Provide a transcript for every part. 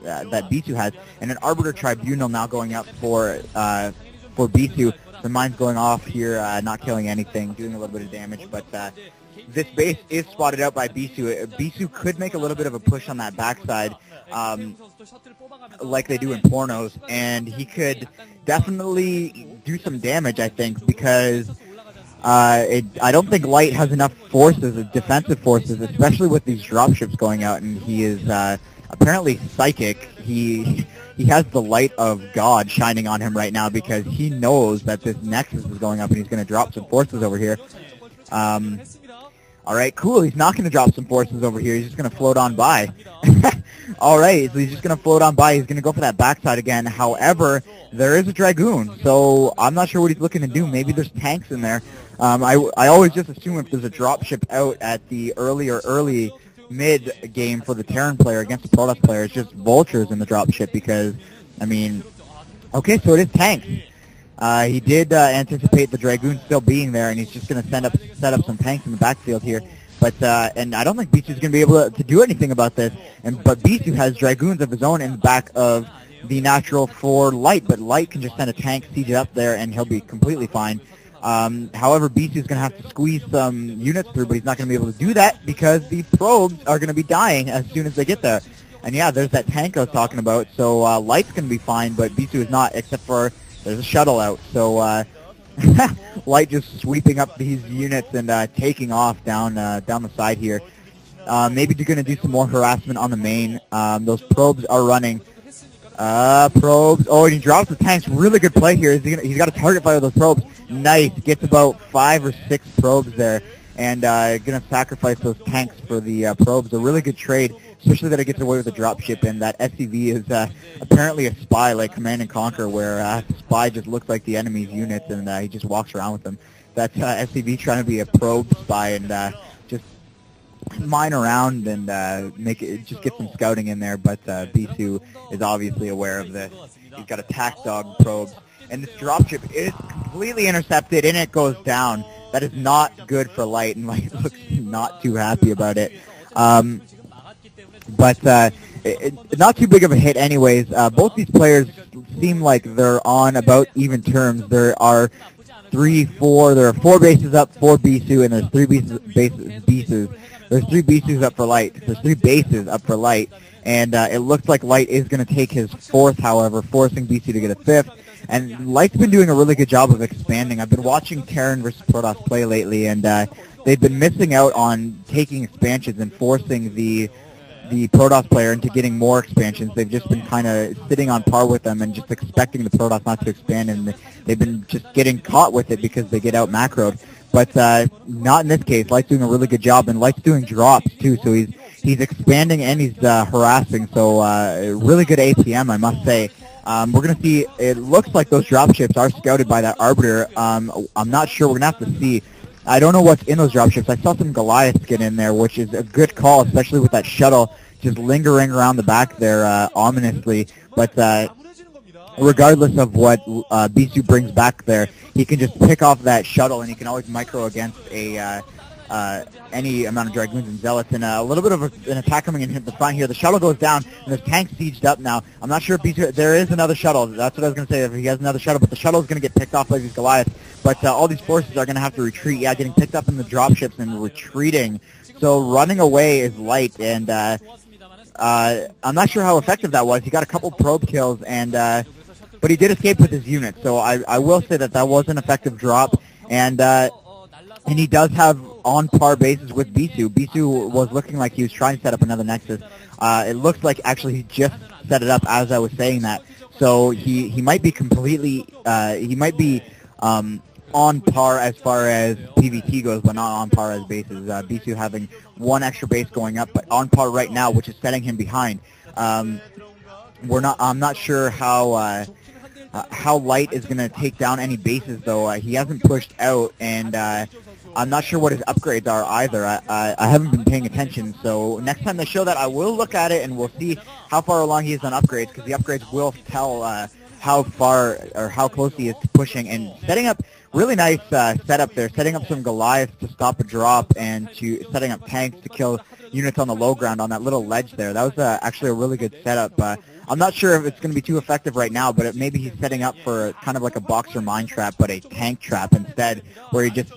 that Bisu has, and an Arbiter Tribunal now going up for Bisu. The mine's going off here, not killing anything, doing a little bit of damage, but this base is spotted out by Bisu. Bisu could make a little bit of a push on that backside, like they do in pornos, and he could definitely do some damage, I think, because I don't think Light has enough forces, defensive forces, especially with these dropships going out, and he is apparently psychic. He has the light of God shining on him right now because he knows that this Nexus is going up and he's going to drop some forces over here. Alright, cool. He's not going to drop some forces over here. He's just going to float on by. Alright, so he's just going to float on by. He's going to go for that backside again. However, there is a Dragoon, so I'm not sure what he's looking to do. Maybe there's tanks in there. I always just assume if there's a dropship out at the early mid game for the Terran player against the Protoss player, it's just vultures in the dropship because, I mean, okay, so it is tanks. He did anticipate the Dragoon still being there, and he's just going to set up some tanks in the backfield here. But and I don't think Bisu's going to be able to do anything about this. But Bisu has Dragoons of his own in the back of the natural for Light, but Light can just send a tank, siege it up there, and he'll be completely fine. However, Bisu's going to have to squeeze some units through, but he's not going to be able to do that because the probes are going to be dying as soon as they get there. And yeah, there's that tank I was talking about. So Light's going to be fine, but Bisu is not, except for there's a shuttle out. So Light just sweeping up these units and taking off down the side here. Maybe they're going to do some more harassment on the main. Those probes are running. Probes. Oh, and he drops the tanks. Really good play here. He's got a target fire with those probes. Nice. Gets about 5 or 6 probes there. And going to sacrifice those tanks for the probes. A really good trade, especially that it gets away with a dropship. And that SCV is apparently a spy like Command & Conquer, where the spy just looks like the enemy's units and he just walks around with them. That's SCV trying to be a probe spy and just mine around and just get some scouting in there. But Bisu is obviously aware of this. He's got attack dog probes. And this dropship is completely intercepted, and it goes down. That is not good for Light, and Light looks not too happy about it. But not too big of a hit anyways. Both these players seem like they're on about even terms. There are 4 bases up for Bisu, and there's 3 bases. There's 3 Bisus up for Light. There's 3 bases up for Light. And it looks like Light is going to take his 4th, however, forcing Bisu to get a 5th. And Light's been doing a really good job of expanding. I've been watching Terran versus Protoss play lately, and they've been missing out on taking expansions and forcing the Protoss player into getting more expansions. They've just been kind of sitting on par with them and just expecting the Protoss not to expand, and they've been just getting caught with it because they get out macroed. But not in this case. Light's doing a really good job, and Light's doing drops too, so he's expanding and he's harassing, so really good APM, I must say. We're going to see, it looks like those dropships are scouted by that Arbiter. I'm not sure. We're going to have to see. I don't know what's in those dropships. I saw some Goliaths get in there, which is a good call, especially with that shuttle just lingering around the back there ominously. But regardless of what Bisu brings back there, he can just pick off that shuttle, and he can always micro against any amount of Dragoons and Zealots. And a little bit of an attack coming in the front here. The shuttle goes down, and there's tanks sieged up now. I'm not sure if Bisu, there is another shuttle. That's what I was going to say, if he has another shuttle, but the shuttle is going to get picked off by these Goliaths. But all these forces are going to have to retreat. Yeah, getting picked up in the dropships and retreating. So running away is Light, and I'm not sure how effective that was. He got a couple probe kills, and but he did escape with his unit. So I will say that was an effective drop, and he does have on-par bases with Bisu. Bisu was looking like he was trying to set up another Nexus. It looks like actually he just set it up as I was saying that. So he might be completely, he might be on par as far as PvT goes, but not on par as bases. Bisu having 1 extra base going up, but on par right now, which is setting him behind. I'm not sure how Light is going to take down any bases, though. He hasn't pushed out, and I'm not sure what his upgrades are either. I haven't been paying attention, so next time they show that, I will look at it, and we'll see how far along he is on upgrades, because the upgrades will tell how far or how close he is to pushing, and setting up really nice setup there, setting up some Goliaths to stop a drop, and setting up tanks to kill units on the low ground on that little ledge there. That was actually a really good setup. I'm not sure if it's going to be too effective right now, but maybe he's setting up for kind of like a boxer mine trap, but a tank trap instead, where he just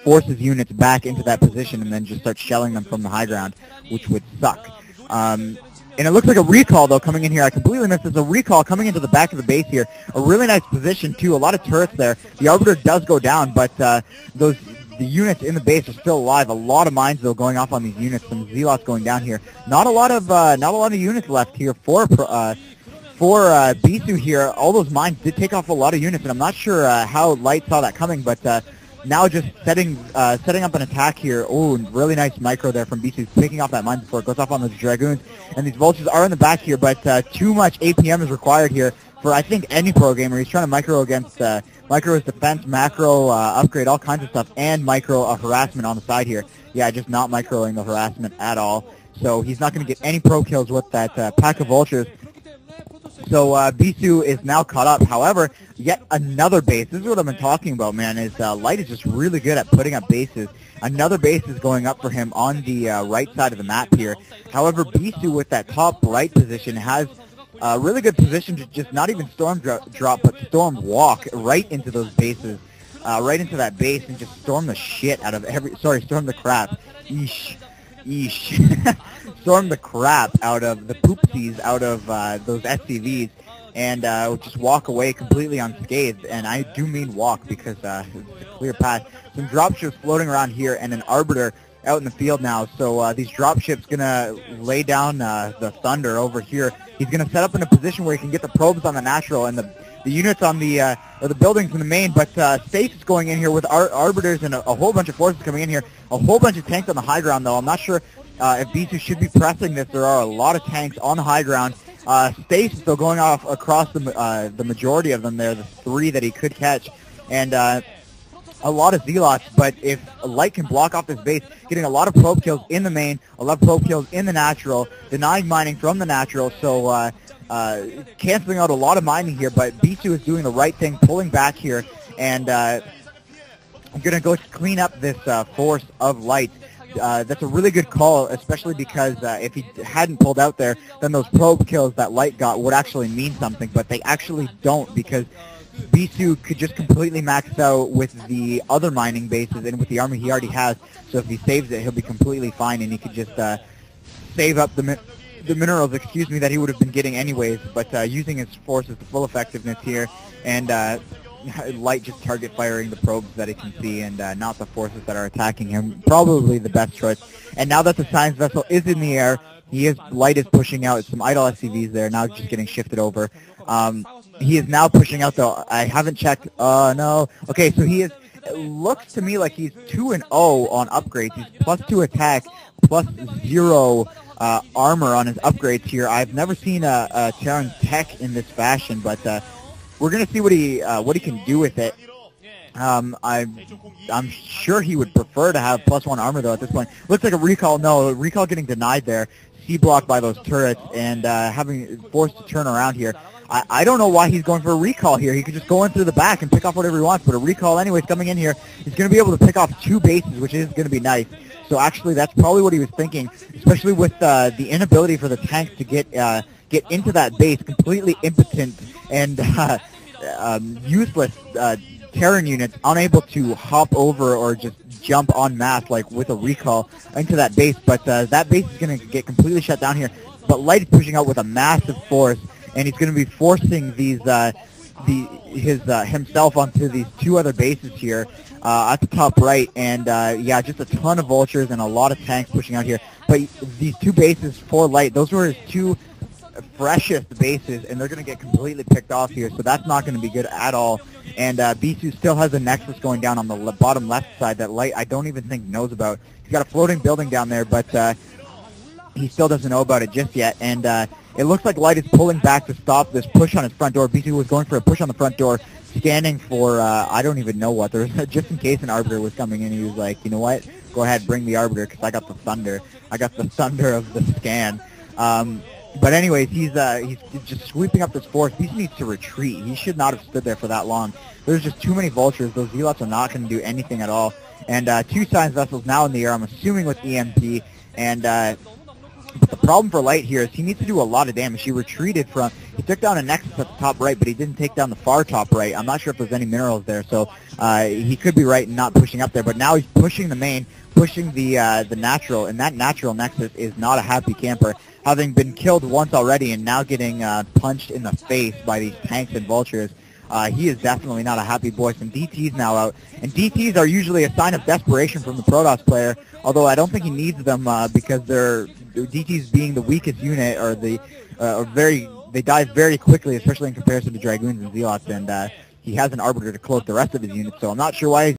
forces units back into that position and then just starts shelling them from the high ground, which would suck. And it looks like a recall, though, coming in here. I completely missed this. A recall coming into the back of the base here. A really nice position, too. A lot of turrets there. The Arbiter does go down, but the units in the base are still alive. A lot of mines, though, going off on these units. Some Zealots going down here. Not a lot of units left here for Bisu here. All those mines did take off a lot of units, and I'm not sure how Light saw that coming, but now just setting up an attack here. Oh, really nice micro there from Bisu, picking off that mine before it goes off on those Dragoons. And these Vultures are in the back here, but too much APM is required here for, I think, any pro gamer. He's trying to micro against micro his defense, macro upgrade, all kinds of stuff, and micro harassment on the side here. Yeah, just not microing the harassment at all. So he's not going to get any pro kills with that pack of Vultures. So Bisu is now caught up. However, yet another base. This is what I've been talking about, man, is Light is just really good at putting up bases. Another base is going up for him on the right side of the map here. However, Bisu with that top right position has a really good position to just not even storm drop, but storm walk right into those bases, right into that base, and just storm the shit out of storm the crap. Eesh. Storm the crap out of the poopsies out of those SCVs, and just walk away completely unscathed. And I do mean walk, because it's a clear path. Some dropships floating around here, and an Arbiter out in the field now. So these dropships gonna lay down the Thunder over here. He's gonna set up in a position where he can get the probes on the natural and the units on the or the buildings in the main. But Stasis going in here with Arbiters and a whole bunch of forces coming in here. A whole bunch of tanks on the high ground, though. I'm not sure if Bisu should be pressing this. There are a lot of tanks on the high ground. Stasis, though, going off across the majority of them there, the 3 that he could catch. And a lot of Zealots, but if Light can block off this base, getting a lot of probe kills in the main, a lot of probe kills in the natural, denying mining from the natural, so canceling out a lot of mining here. But Bisu is doing the right thing, pulling back here, and I'm going to go clean up this force of Light. That's a really good call, especially because if he hadn't pulled out there, then those probe kills that Light got would actually mean something, but they actually don't, because Bisu could just completely max out with the other mining bases and with the army he already has. So if he saves it, he'll be completely fine, and he could just save up the minerals, that he would have been getting anyways. But using his forces to full effectiveness here, and Light just target firing the probes that he can see, and not the forces that are attacking him. Probably the best choice. And now that the science vessel is in the air, Light is pushing out some idle SCVs there, now just getting shifted over. He is now pushing out, though. I haven't checked. No. Okay, so he is. It looks to me like he's 2-0 on upgrades. He's +2 attack, +0 armor on his upgrades here. I've never seen a Terran tech in this fashion, but we're gonna see what he can do with it. I'm sure he would prefer to have +1 armor, though, at this point. Looks like a recall. No, recall getting denied there. C-blocked by those turrets, and having forced to turn around here. I don't know why he's going for a recall here. He could just go in through the back and pick off whatever he wants, but a recall anyways coming in here, he's going to be able to pick off 2 bases, which is going to be nice. So actually that's probably what he was thinking, especially with the inability for the tanks to get into that base, completely impotent and useless Terran units, unable to hop over or just jump en masse like with a recall into that base. But that base is going to get completely shut down here. But Light is pushing out with a massive force, and he's going to be forcing these himself onto these 2 other bases here at the top right, and yeah, just a ton of Vultures and a lot of tanks pushing out here. But these 2 bases for Light, those were his 2 freshest bases, and they're going to get completely picked off here, so that's not going to be good at all. And Bisu still has a Nexus going down on the bottom left side that Light I don't even think knows about. He's got a floating building down there, but he still doesn't know about it just yet. And it looks like Light is pulling back to stop this push on his front door. Bisu was going for a push on the front door, scanning for, I don't even know what. There was, just in case an Arbiter was coming in, he was like, you know what, go ahead, bring the Arbiter, because I got the Thunder. I got the Thunder of the scan. But anyways, he's just sweeping up this force. Bisu needs to retreat. He should not have stood there for that long. There's just too many Vultures. Those Zealots are not going to do anything at all. And 2 science vessels now in the air, I'm assuming with EMP. And but the problem for Light here is he needs to do a lot of damage. He retreated from, he took down a Nexus at the top right, but he didn't take down the far top right. I'm not sure if there's any minerals there, so he could be right in not pushing up there. But now he's pushing the main, pushing the natural, and that natural Nexus is not a happy camper. Having been killed once already and now getting punched in the face by these tanks and vultures, he is definitely not a happy boy. Some DTs now out, and DTs are usually a sign of desperation from the Protoss player, although I don't think he needs them because they're DTs being the weakest unit, or they die very quickly, especially in comparison to Dragoons and Zealots, and he has an Arbiter to close the rest of his units, so I'm not sure why he's